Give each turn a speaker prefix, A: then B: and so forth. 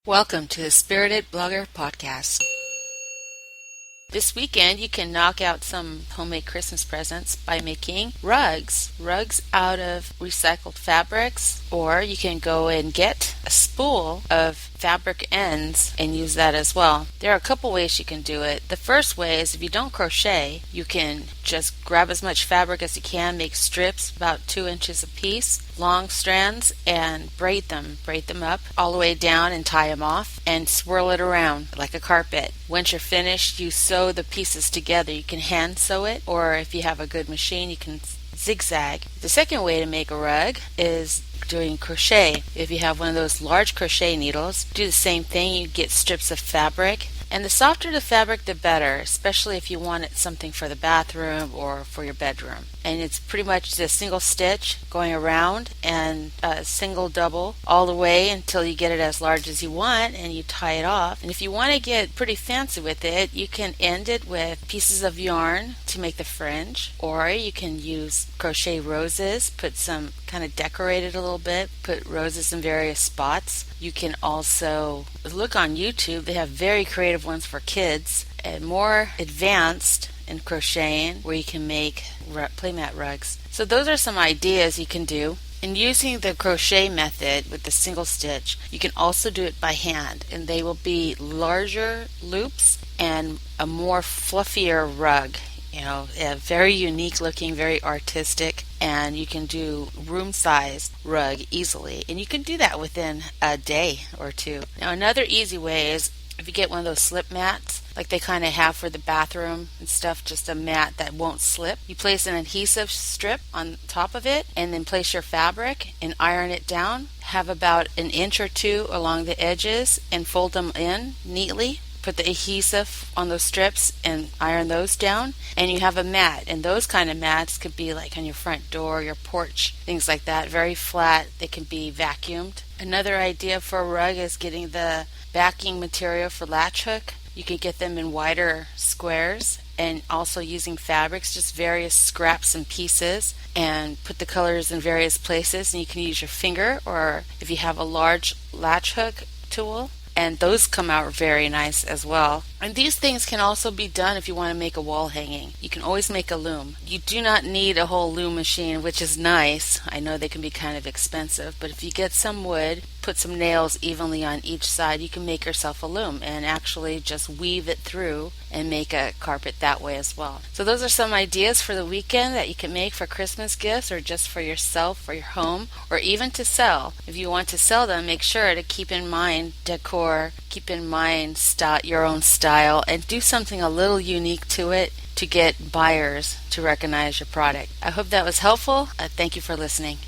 A: Welcome to the Spirited Blogger Podcast. This weekend you can knock out some homemade Christmas presents by making rugs. Rugs out of recycled fabrics, or you can go and get a spool of fabric ends and use that as well. There are a couple ways you can do it. The first way is if you don't crochet, you can just grab as much fabric as you can, make strips about 2 inches a piece, long strands, and braid them up all the way down and tie them off and swirl it around like a carpet. Once you're finished, you sew the pieces together. You can hand sew it, or if you have a good machine, you can zigzag. The second way to make a rug is doing crochet. If you have one of those large crochet needles, do the same thing. You get strips of fabric, and the softer the fabric, the better, especially if you want it something for the bathroom or for your bedroom. And it's pretty much a single stitch going around and a single double all the way until you get it as large as you want, and you tie it off. And if you want to get pretty fancy with it, you can end it with pieces of yarn to make the fringe, or you can use crochet roses, put some kind of decorate it a little bit, put roses in various spots. You can also look on YouTube. They have very creative ones for kids and more advanced in crocheting where you can make playmat rugs. So those are some ideas you can do. In using the crochet method with the single stitch, you can also do it by hand, and they will be larger loops and a more fluffier rug. Very unique looking, very artistic, and you can do room size rug easily, and you can do that within a day or two. Now another easy way is if you get one of those slip mats like they kind of have for the bathroom and stuff, just a mat that won't slip. You place an adhesive strip on top of it and then place your fabric and iron it down. Have about an inch or two along the edges and fold them in neatly. Put the adhesive on those strips and iron those down, and you have a mat. And those kind of mats could be like on your front door, your porch, things like that. Very flat. They can be vacuumed. Another idea for a rug is getting the backing material for latch hook. You can get them in wider squares, and also using fabrics, just various scraps and pieces, and put the colors in various places. And you can use your finger, or if you have a large latch hook tool, and those come out very nice as well. And these things can also be done if you want to make a wall hanging. You can always make a loom. You do not need a whole loom machine, which is nice. I know they can be kind of expensive, but if you get some wood, put some nails evenly on each side, you can make yourself a loom and actually just weave it through and make a carpet that way as well. So those are some ideas for the weekend that you can make for Christmas gifts, or just for yourself, for your home, or even to sell. If you want to sell them, make sure to keep in mind decor, keep in mind your own style, and do something a little unique to it to get buyers to recognize your product. I hope that was helpful. Thank you for listening.